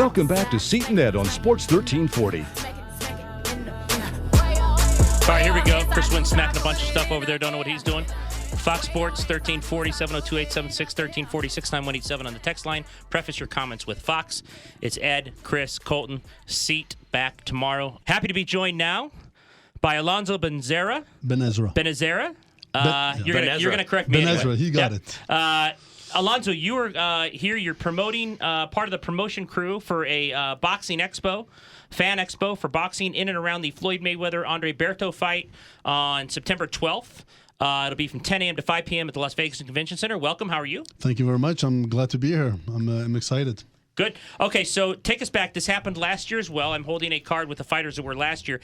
Welcome back to Seat and Ed on Sports 1340. All right, here we go. Chris Wynn's smacking a bunch of stuff over there. Don't know what he's doing. Fox Sports, 1340, 702-876, 1340-6987 on the text line. Preface your comments with Fox. It's Ed, Chris, Colton. Seat back tomorrow. Happy to be joined now by Alonzo Benezra. You're gonna correct me anyway. He got it. Alonzo, you are here. You're promoting part of the promotion crew for a boxing expo, fan expo for boxing in and around the Floyd Mayweather-Andre Berto fight on September 12th. It'll be from 10 a.m. to 5 p.m. at the Las Vegas Convention Center. Welcome. How are you? Thank you very much. I'm glad to be here. I'm excited. Good. Okay, so take us back. This happened last year as well. I'm holding a card with the fighters that were last year.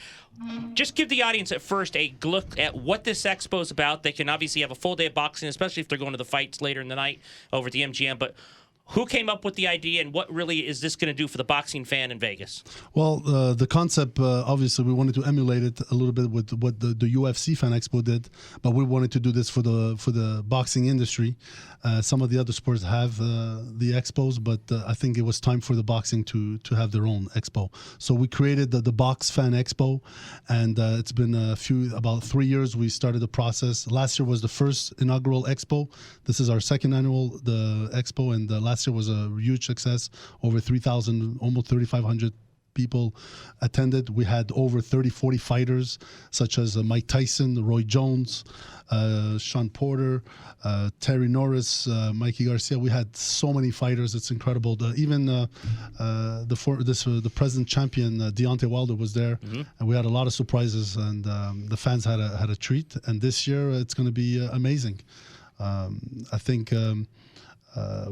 Just give the audience at first a look at what this expo is about. They can obviously have a full day of boxing, especially if they're going to the fights later in the night over at the MGM. But who came up with the idea, and what really is this going to do for the boxing fan in Vegas? Well, the concept, obviously, we wanted to emulate it a little bit with what the UFC Fan Expo did, but we wanted to do this for the boxing industry. Some of the other sports have the expos, but I think it was time for the boxing to have their own expo. So we created the Box Fan Expo, and it's been about 3 years we started the process. Last year was the first inaugural expo. This is our second annual expo, and last year was a huge success. Over 3,000, almost 3,500 people attended. We had over 40 fighters, such as Mike Tyson, Roy Jones, Sean Porter, Terry Norris, Mikey Garcia. We had so many fighters. It's incredible. The present champion, Deontay Wilder, was there, and we had a lot of surprises, and the fans had a treat. And this year, it's going to be amazing. I think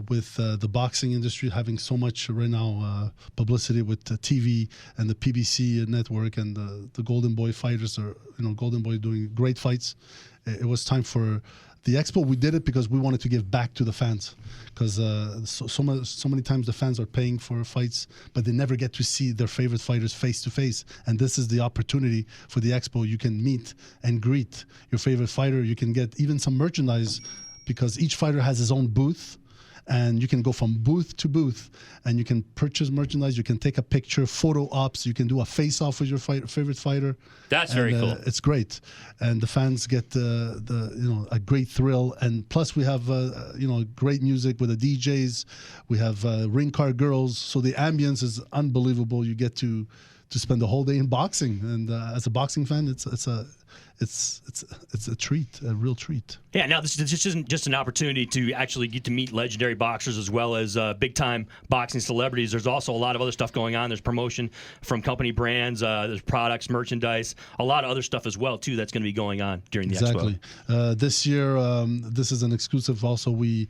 with the boxing industry having so much right now publicity with the TV and the PBC network, and the Golden Boy fighters Golden Boy doing great fights, it was time for the expo. We did it because we wanted to give back to the fans, because so many times the fans are paying for fights, but they never get to see their favorite fighters face to face. And this is the opportunity for the expo. You can meet and greet your favorite fighter. You can get even some merchandise, because each fighter has his own booth. And you can go from booth to booth, and you can purchase merchandise. You can take a picture, photo ops. You can do a face-off with your favorite fighter. That's very cool. It's great, and the fans get a great thrill. And plus, we have great music with the DJs. We have ring car girls, so the ambience is unbelievable. You get to spend the whole day in boxing, and as a boxing fan, it's a treat, a real treat. Yeah, now this isn't just an opportunity to actually get to meet legendary boxers as well as big-time boxing celebrities. There's also a lot of other stuff going on. There's promotion from company brands, there's products, merchandise, a lot of other stuff as well, too, that's going to be going on during the expo. This year, this is an exclusive also. We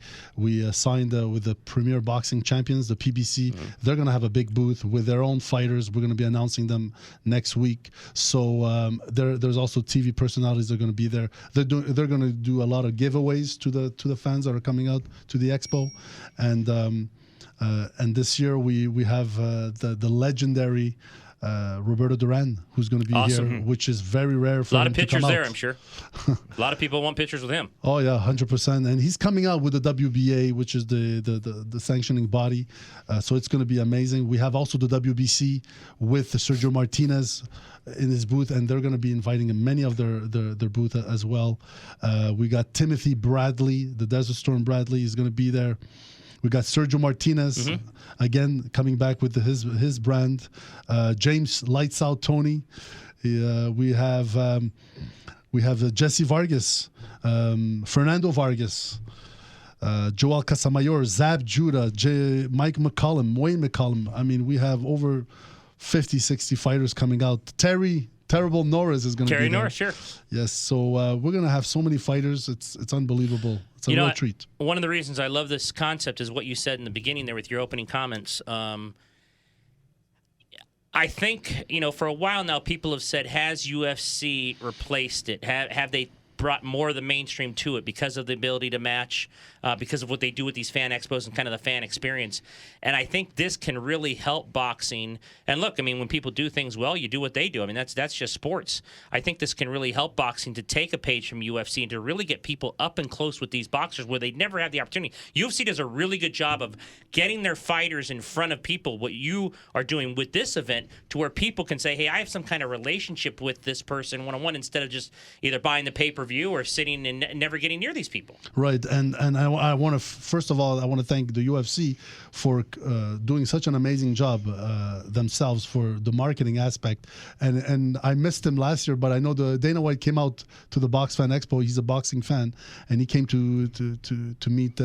signed with the Premier Boxing Champions, the PBC. They're going to have a big booth with their own fighters. We're going to be announcing them next week. So there's also TV personalities that are going to be there. They're going to do a lot of giveaways to the fans that are coming out to the expo, and this year we have the legendary Roberto Duran, who's going to be here, which is very rare for him to come out. A lot of pictures there, I'm sure. A lot of people want pictures with him. Oh yeah, 100%. And he's coming out with the WBA, which is the sanctioning body. So it's going to be amazing. We have also the WBC with Sergio Martinez in his booth, and they're going to be inviting many of their booth as well. We got Timothy Bradley, the Desert Storm Bradley, is going to be there. We got Sergio Martinez, again, coming back with his brand. James Lights Out Tony. We have Jesse Vargas, Fernando Vargas, Joel Casamayor, Zab Judah, Mike McCollum, Wayne McCollum. I mean, we have over 50, 60 fighters coming out. Terrible Norris is going to be there. Terry Norris, sure. Yes, so we're going to have so many fighters. It's unbelievable. It's a real treat. One of the reasons I love this concept is what you said in the beginning there with your opening comments. I think, for a while now, people have said, has UFC replaced it? Have they brought more of the mainstream to it because of the ability to match, because of what they do with these fan expos and kind of the fan experience. And I think this can really help boxing. And look, I mean, when people do things well, you do what they do. I mean, that's just sports. I think this can really help boxing to take a page from UFC and to really get people up and close with these boxers where they never have the opportunity. UFC does a really good job of getting their fighters in front of people, what you are doing with this event, to where people can say, hey, I have some kind of relationship with this person one-on-one, instead of just either buying the pay-per-view or sitting and never getting near these people. Right, and I want to, first of all, I want to thank the UFC for doing such an amazing job themselves for the marketing aspect. And I missed him last year, but I know Dana White came out to the Box Fan Expo. He's a boxing fan, and he came to meet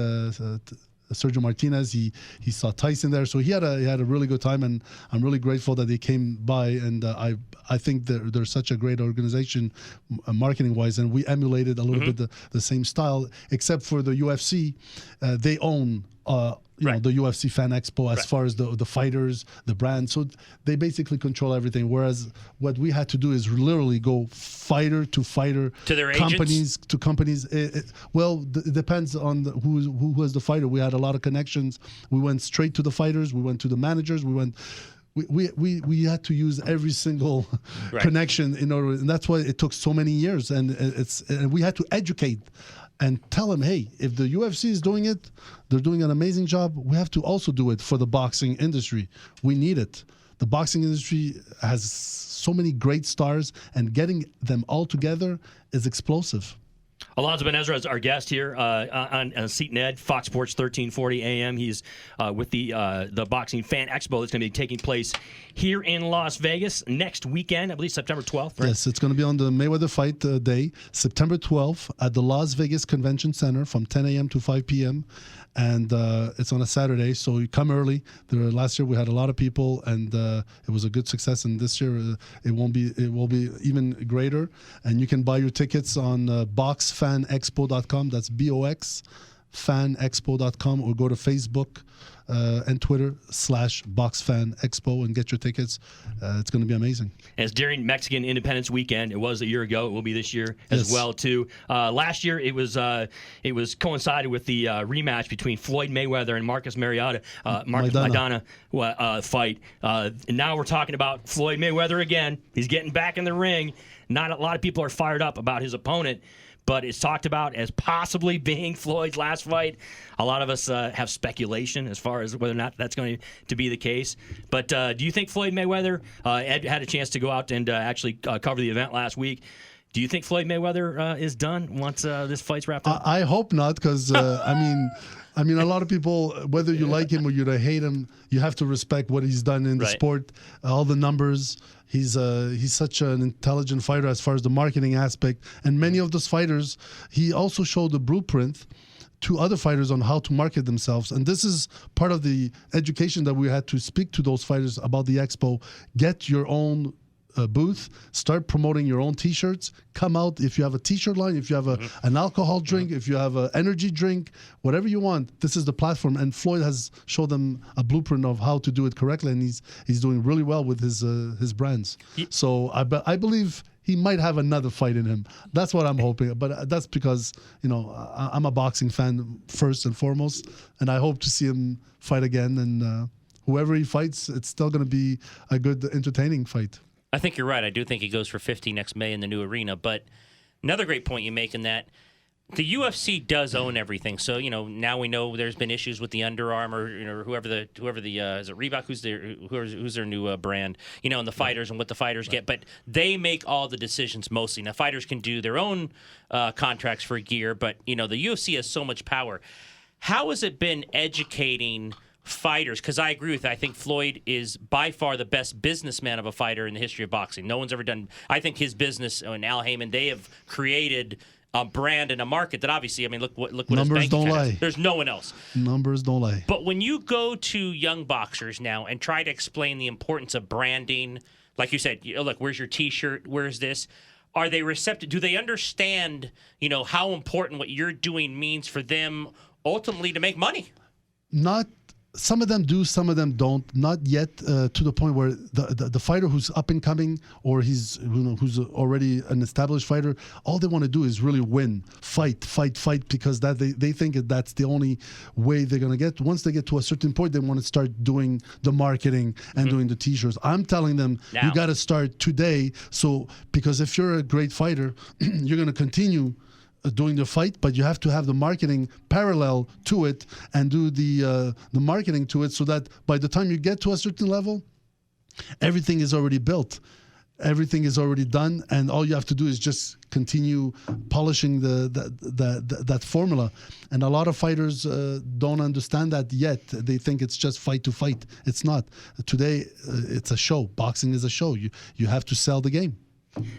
Sergio Martinez. He saw Tyson there, so he had a really good time, and I'm really grateful that they came by. And I think they're such a great organization, marketing wise, and we emulated a little bit the same style, except for the UFC. They own the UFC Fan Expo as far as the fighters, the brand. So they basically control everything. Whereas what we had to do is literally go fighter to fighter, to their companies agents? to companies. It depends on who was the fighter. We had a lot of connections. We went straight to the fighters. We went to the managers. We had to use every single connection in order, and that's why it took so many years. And we had to educate and tell them, hey, if the UFC is doing it, they're doing an amazing job. We have to also do it for the boxing industry. We need it. The boxing industry has so many great stars, and getting them all together is explosive. Alonzo Ben-Ezra is our guest here on Seat and Ed, Fox Sports 1340 AM. He's with the Boxing Fan Expo that's going to be taking place here in Las Vegas next weekend, I believe September 12th. Right? Yes, it's going to be on the Mayweather Fight Day, September 12th at the Las Vegas Convention Center from 10 a.m. to 5 p.m. And it's on a Saturday, so you come early. Last year we had a lot of people, and it was a good success. And this year it will be even greater. And you can buy your tickets on boxfanexpo.com. That's BOX fanexpo.com, or go to Facebook and Twitter /BoxFanExpo and get your tickets. It's going to be amazing. As during Mexican Independence Weekend, it was a year ago. It will be this year as well too. Last year it was coincided with the rematch between Floyd Mayweather and Marcus Maidana fight. And now we're talking about Floyd Mayweather again. He's getting back in the ring. Not a lot of people are fired up about his opponent, but it's talked about as possibly being Floyd's last fight. A lot of us have speculation as far as whether or not that's going to be the case. But do you think Floyd Mayweather, Ed had a chance to go out and actually cover the event last week. Do you think Floyd Mayweather is done once this fight's wrapped up? I hope not, because I mean, a lot of people, whether you like him or you hate him, you have to respect what he's done in the sport, all the numbers. He's such an intelligent fighter as far as the marketing aspect. And many of those fighters, he also showed the blueprint to other fighters on how to market themselves. And this is part of the education that we had to speak to those fighters about the expo. Get your own booth, start promoting your own T-shirts. Come out if you have a T-shirt line, if you have an alcohol drink, if you have an energy drink, whatever you want. This is the platform, and Floyd has showed them a blueprint of how to do it correctly, and he's doing really well with his brands. So I believe he might have another fight in him. That's what I'm hoping. But that's because I'm a boxing fan first and foremost, and I hope to see him fight again. And whoever he fights, it's still going to be a good, entertaining fight. I think you're right. I do think he goes for 50 next May in the new arena. But another great point you make in that the UFC does own everything. So now we know there's been issues with the Under Armour, whoever the is it Reebok who's their new brand, and the fighters and what the fighters get. But they make all the decisions mostly. Now fighters can do their own contracts for gear, but the UFC has so much power. How has it been educating fighters? Because I agree with that. I think Floyd is by far the best businessman of a fighter in the history of boxing. No one's ever done. I think his business and Al Heyman, they have created a brand and a market that obviously, look what numbers don't lie. There's no one else. Numbers don't lie. But when you go to young boxers now and try to explain the importance of branding, like you said, look, where's your T-shirt? Where's this? Are they receptive? Do they understand, how important what you're doing means for them ultimately to make money? Not Some of them do, some of them don't. Not yet to the point where the fighter who's up and coming, or who's already an established fighter, all they want to do is really win, fight, because that they think that's the only way they're gonna get. Once they get to a certain point, they want to start doing the marketing and doing the T-shirts. I'm telling them Now. you got to start today. So because if you're a great fighter, you're gonna continue doing the fight, but you have to have the marketing parallel to it and do the marketing to it, so that by the time you get to a certain level, everything is already built, everything is already done, and all you have to do is just continue polishing that formula. And a lot of fighters don't understand that yet. They think it's just fight to fight. It's not. Today, it's a show. Boxing is a show. You have to sell the game.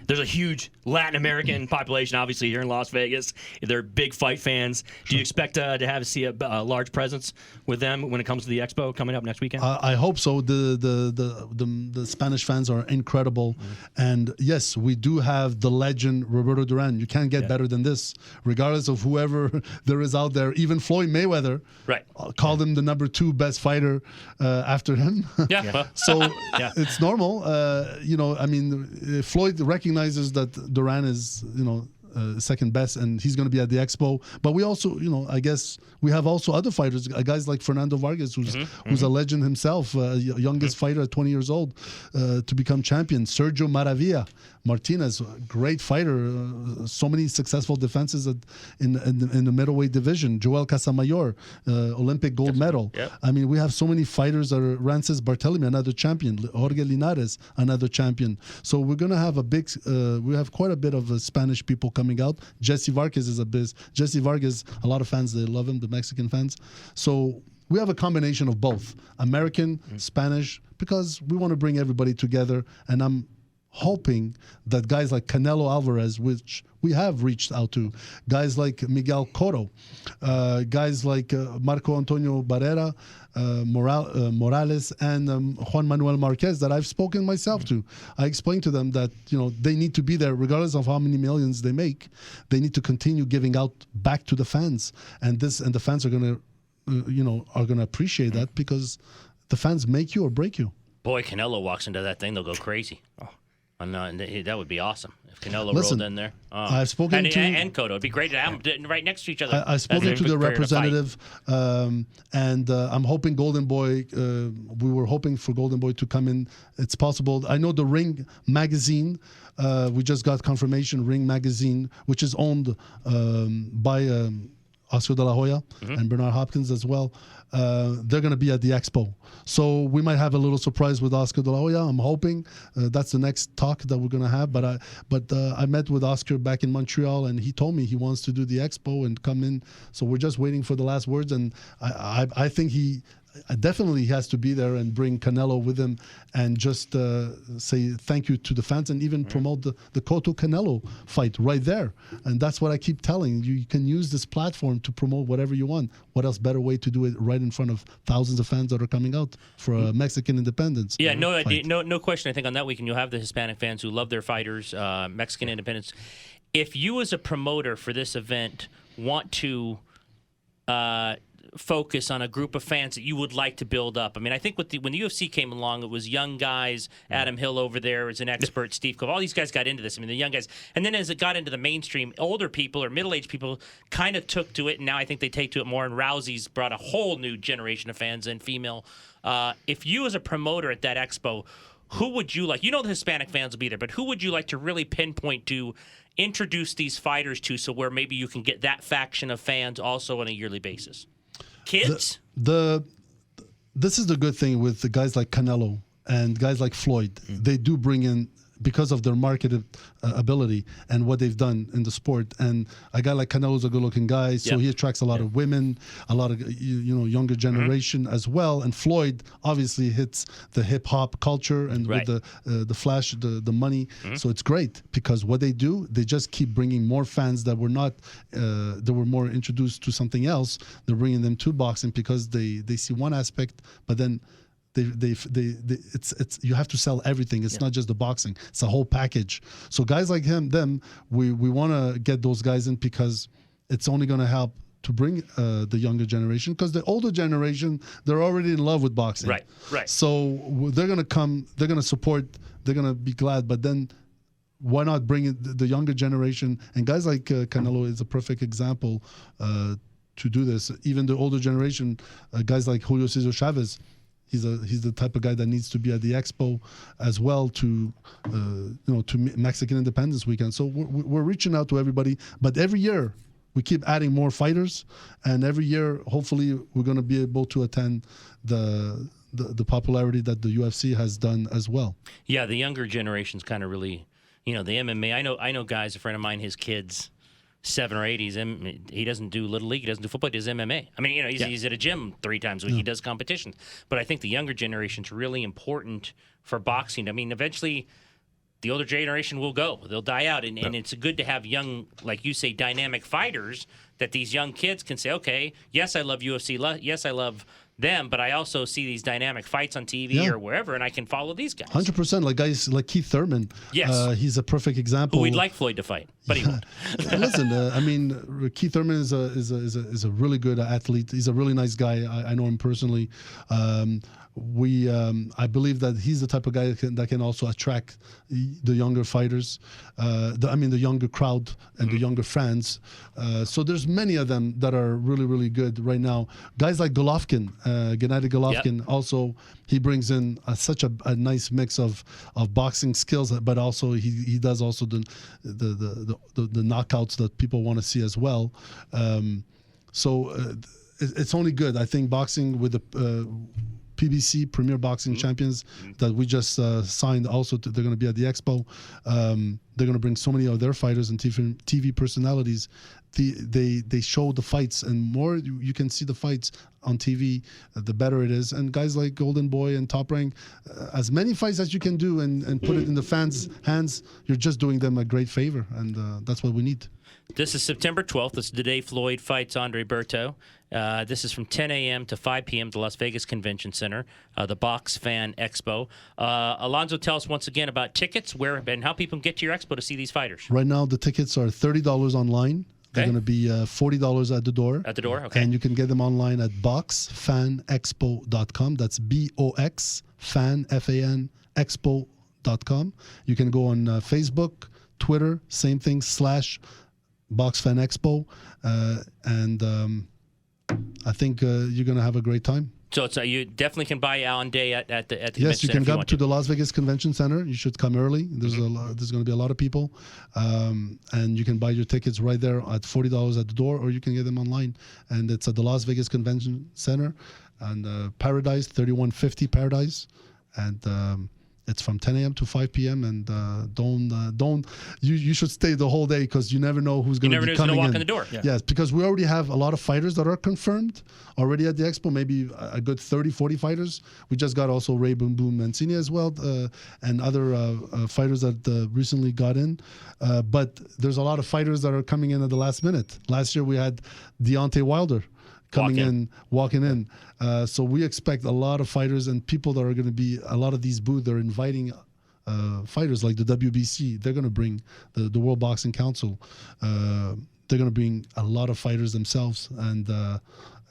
There's a huge Latin American population, obviously, here in Las Vegas. They're big fight fans. Do you expect to see a large presence with them when it comes to the expo coming up next weekend? I hope so. The Spanish fans are incredible, and yes, we do have the legend Roberto Duran. You can't get better than this, regardless of whoever there is out there. Even Floyd Mayweather, right, called him the number 2 best fighter after him. Yeah. So it's normal. I mean, Floyd recognizes that Duran is, second best, and he's going to be at the expo. But we also, I guess we have also other fighters, guys like Fernando Vargas, who's a legend himself, youngest fighter at 20 years old to become champion. Sergio Martinez, great fighter, so many successful defenses in the middleweight division. Joel Casamayor, Olympic gold medal. Yep. I mean, we have so many fighters that are Rances Barthelemy, another champion. Jorge Linares, another champion. So we're going to have we have quite a bit of Spanish people coming out. Jesse Vargas is Jesse Vargas, a lot of fans, they love him, the Mexican fans. So we have a combination of both, American, Spanish, because we want to bring everybody together. And I'm hoping that guys like Canelo Alvarez, which we have reached out to, guys like Miguel Cotto, guys like Marco Antonio Barrera, Morales, and Juan Manuel Marquez that I've spoken myself to. I explained to them that they need to be there regardless of how many millions they make. They need to continue giving out back to the fans, and the fans are going to appreciate that, because the fans make you or break you. Boy, Canelo walks into that thing, they'll go crazy. And that would be awesome if Canelo Listen, rolled in there. I've spoken to and Cotto. It'd be great to have them right next to each other. I've spoken to the representative, and I'm hoping Golden Boy. We were hoping for Golden Boy to come in. It's possible. I know the Ring magazine. We just got confirmation. Ring magazine, which is owned by Oscar de la Hoya and Bernard Hopkins as well. They're going to be at the expo. So we might have a little surprise with Oscar de la Hoya. I'm hoping that's the next talk that we're going to have. But I met with Oscar back in Montreal, and he told me he wants to do the expo and come in. So we're just waiting for the last words. And I think he definitely has to be there and bring Canelo with him, and just say thank you to the fans, and even promote the Cotto Canelo fight right there. And that's what I keep telling you. You can use this platform to promote whatever you want. What else better way to do it right in front of thousands of fans that are coming out for a Mexican independence? Yeah, no question. I think on that weekend you'll have the Hispanic fans who love their fighters, Mexican independence. If you as a promoter for this event want to focus on a group of fans that you would like to build up. I mean, I think when the UFC came along, it was young guys. Adam Hill over there is an expert. Steve Cove. All these guys got into this. I mean, the young guys. And then as it got into the mainstream, older people or middle-aged people kind of took to it, and now I think they take to it more. And Rousey's brought a whole new generation of fans in, female. If you as a promoter at that expo, who would you like? You know the Hispanic fans will be there, but who would you like to really pinpoint to introduce these fighters to, so where maybe you can get that faction of fans also on a yearly basis? Kids? This is the good thing with the guys like Canelo and guys like Floyd. They do bring in, because of their market ability and what they've done in the sport. And a guy like Canelo is a good-looking guy, so he attracts a lot of women, a lot of younger generation as well. And Floyd obviously hits the hip-hop culture and with the flash, the money. So it's great, because what they do, they just keep bringing more fans that were not, that were more introduced to something else. They're bringing them to boxing because they see one aspect, but then it's you have to sell everything. It's not just the boxing. It's a whole package. So guys like them, we want to get those guys in, because it's only going to help to bring the younger generation, because the older generation, they're already in love with boxing. Right. So they're going to come, they're going to support, they're going to be glad, but then why not bring in the younger generation? And guys like Canelo is a perfect example to do this. Even the older generation, guys like Julio Cesar Chavez, he's the type of guy that needs to be at the expo as well to Mexican Independence Weekend. So we're reaching out to everybody, but every year we keep adding more fighters, and every year hopefully we're going to be able to attend the popularity that the UFC has done as well. Yeah, the younger generation's kind of really, the MMA. I know guys. A friend of mine, his kids, 7 or 8. He doesn't do Little League. He doesn't do football. He does MMA. I mean, he's at a gym 3 times a week. He does competitions. But I think the younger generation's really important for boxing. I mean, eventually the older generation will go. They'll die out. And it's good to have young, like you say, dynamic fighters that these young kids can say, okay, yes, I love UFC. Yes, I love them, but I also see these dynamic fights on TV or wherever, and I can follow these guys. 100%. Like guys like Keith Thurman. Yes. He's a perfect example. Who we'd like Floyd to fight, but he won't. Listen, I mean, Keith Thurman is a really good athlete. He's a really nice guy. I know him personally. I believe that he's the type of guy that can also attract the younger fighters, the younger crowd and the younger fans. So there's many of them that are really, really good right now. Guys like Golovkin, Gennady Golovkin, also he brings in such a nice mix of boxing skills, but also he does also the knockouts that people want to see as well. It's only good. I think boxing with the PBC, Premier Boxing Champions, that we just signed. Also, they're going to be at the expo. They're going to bring so many of their fighters and TV personalities. They show the fights, and more you can see the fights on TV, the better it is. And guys like Golden Boy and Top Rank, as many fights as you can do and put it in the fans' hands, you're just doing them a great favor, and that's what we need. This is September 12th. This is the day Floyd fights Andre Berto. This is from 10 a.m. to 5 p.m. at the Las Vegas Convention Center, the Box Fan Expo. Alonzo, tell us once again about tickets, where and how people can get to your expo to see these fighters. Right now, the tickets are $30 online. They're going to be $40 at the door. At the door, okay. And you can get them online at boxfanexpo.com. That's BOX, fan, F-A-N, expo.com. You can go on Facebook, Twitter, same thing, / Box Fan Expo. I think you're going to have a great time. So you definitely can buy on day at the Yes, you can come to the the Las Vegas Convention Center. You should come early. There's there's going to be a lot of people, and you can buy your tickets right there at $40 at the door, or you can get them online. And it's at the Las Vegas Convention Center, and Paradise 3150 Paradise, and it's from 10 a.m. to 5 p.m. And you should stay the whole day, because you never know who's going to be coming in. Walk in the door. Yeah. Yes, because we already have a lot of fighters that are confirmed already at the expo, maybe a good 30, 40 fighters. We just got also Ray Boom Boom Mancini as well, and other fighters that recently got in. But there's a lot of fighters that are coming in at the last minute. Last year we had Deontay Wilder walking in. So we expect a lot of fighters and people that are going to be, a lot of these booths, they're inviting fighters like the WBC. They're going to bring the World Boxing Council. They're going to bring a lot of fighters themselves.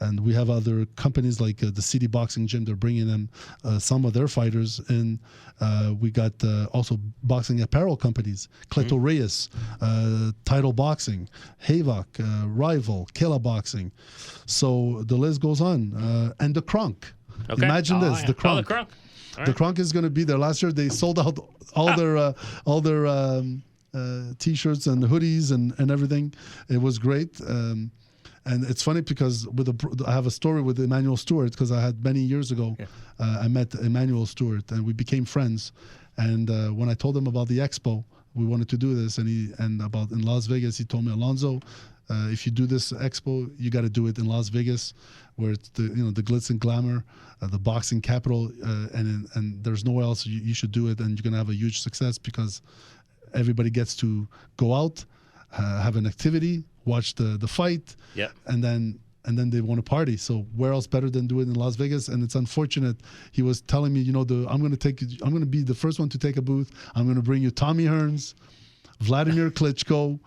And we have other companies like the City Boxing Gym. They're bringing them some of their fighters in. We got also boxing apparel companies, Cleto Reyes, Title Boxing, Havok, Rival, Killa Boxing. So the list goes on. And the Kronk. Okay. Imagine this, the Kronk. The Kronk. All The right. Kronk is going to be there. Last year they sold out all their T-shirts and hoodies and everything. It was great. And it's funny because I have a story with Emmanuel Stewart, because I had many years ago, I met Emmanuel Stewart and we became friends. And when I told him about the expo, we wanted to do this, and about in Las Vegas, he told me, Alonzo, if you do this expo, you got to do it in Las Vegas, where it's the glitz and glamour, the boxing capital, and there's nowhere else you should do it, and you're gonna have a huge success because everybody gets to go out, have an activity, watch the fight, and then they want to party. So where else better than do it in Las Vegas? And it's unfortunate. He was telling me, I'm going to be the first one to take a booth. I'm going to bring you Tommy Hearns, Vladimir Klitschko.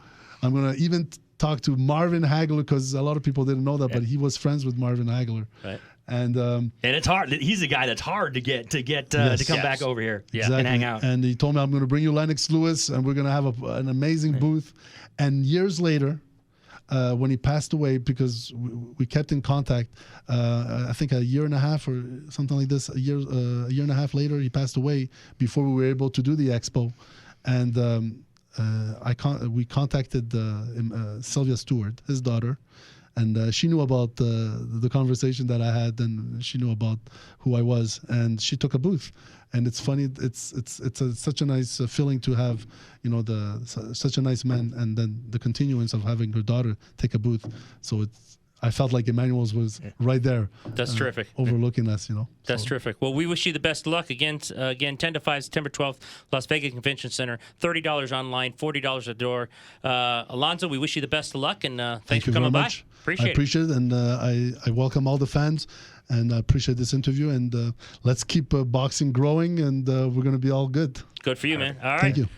I'm going to even talked to Marvin Hagler, because a lot of people didn't know that, but he was friends with Marvin Hagler. Right. And it's hard. He's a guy that's hard to get to come back over here exactly. and hang out. And he told me, I'm going to bring you Lennox Lewis, and we're going to have an amazing booth. And years later, when he passed away, because we kept in contact, I think a year and a half or something like this, a year and a half later, he passed away before we were able to do the expo. And we contacted Sylvia Stewart, his daughter, and she knew about the conversation that I had, and she knew about who I was, and she took a booth. And it's funny, it's such a nice feeling to have, such a nice man, and then the continuance of having her daughter take a booth. So I felt like Emmanuel's was right there. That's terrific. Overlooking us, That's terrific. Well, we wish you the best of luck. Again, 10 to 5, September 12th, Las Vegas Convention Center. $30 online, $40 a door. Alonzo, we wish you the best of luck, and thanks for coming by. I appreciate it, and I welcome all the fans, and I appreciate this interview, and let's keep boxing growing, and we're going to be all good. Good for you, man. All right. Thank you.